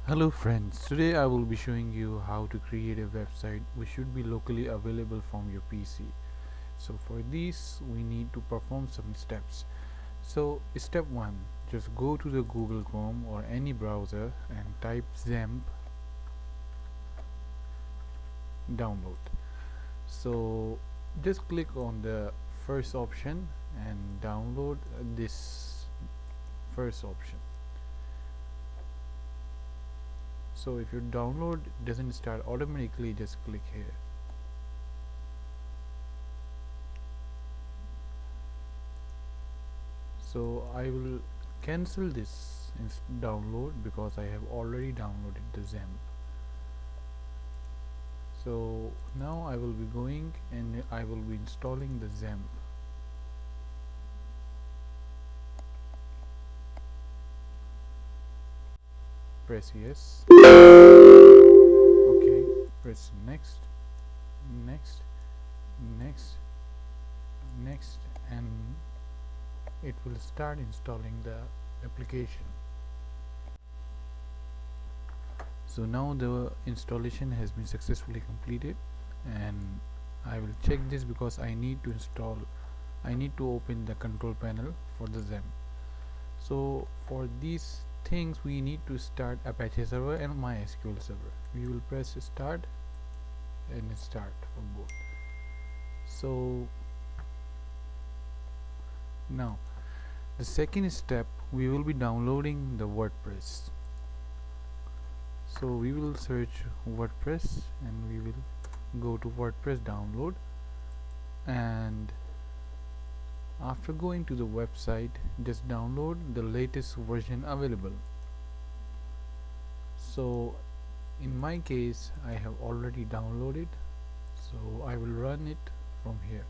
Hello friends, today I will be showing you how to create a website which should be locally available from your PC. So for this we need to perform some steps. So step 1, just go to the Google Chrome or any browser and type XAMPP download. So just click on the first option and download this first option. So if your download doesn't start automatically, just click here. So I will cancel this download because I have already downloaded the XAMPP. So now I will be going and I will be installing the XAMPP. Press yes. Okay, press next, next, next, next, and it will start installing the application. So now the installation has been successfully completed, and I will check this because I need to open the control panel for the XAMPP. So for these things we need to start Apache server and MySQL server. We will press start and start for both. So now the second step, we will be downloading the WordPress. So we will search WordPress and we will go to WordPress download, and after going to the website, just download the latest version available. So in my case I have already downloaded, so I will run it from here.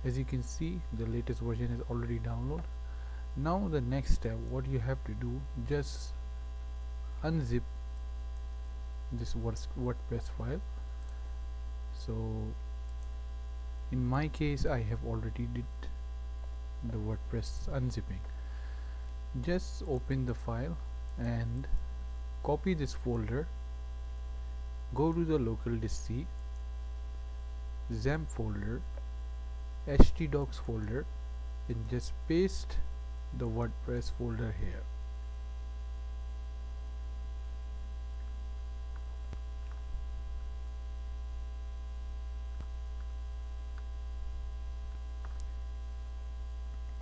As you can see, the latest version is already downloaded. Now the next step, what you have to do, just unzip this WordPress file. So in my case I have already did the WordPress unzipping. Just open the file and copy this folder, go to the local disk C, XAMPP folder, htdocs folder, and just paste the WordPress folder here.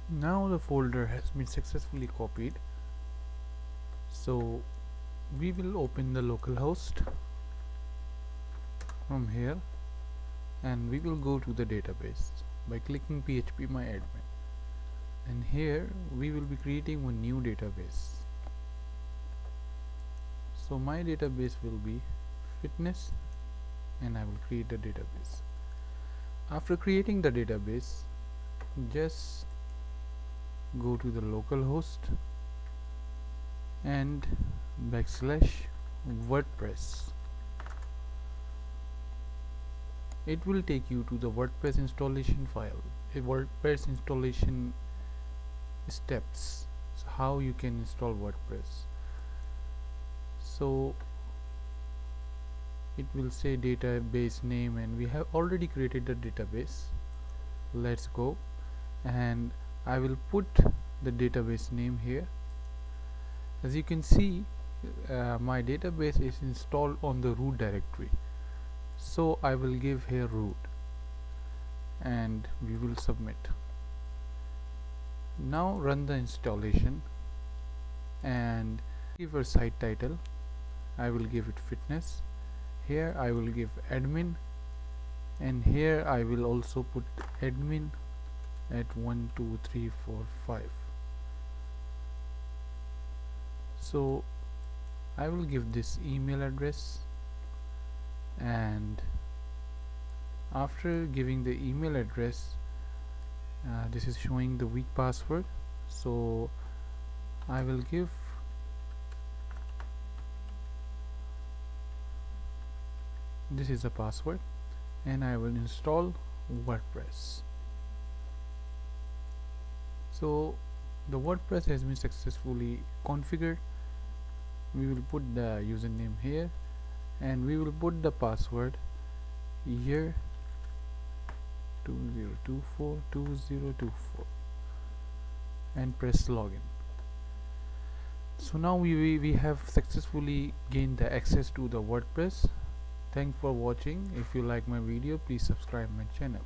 Now the folder has been successfully copied, so we will open the localhost from here and we will go to the database by clicking phpMyAdmin, and here we will be creating one new database. So my database will be fitness and I will create the database. After creating the database, just go to the localhost and /WordPress. It will take you to the WordPress installation file, a WordPress installation steps, so how you can install WordPress. So it will say database name, and we have already created the database. Let's go, and I will put the database name here. As you can see, my database is installed on the root directory, so I will give here root and we will submit. Now run the installation and give a site title. I will give it fitness. Here I will give admin, and here I will also put admin at 1 2 3 4 5. So I will give this email address, and after giving the email address, this is showing the weak password, so I will give this is the password, and I will install WordPress. So the WordPress has been successfully configured, We will put the username here and we will put the password year 2024 and press login. So now we have successfully gained the access to the WordPress. Thanks for watching. If you like my video, please subscribe my channel.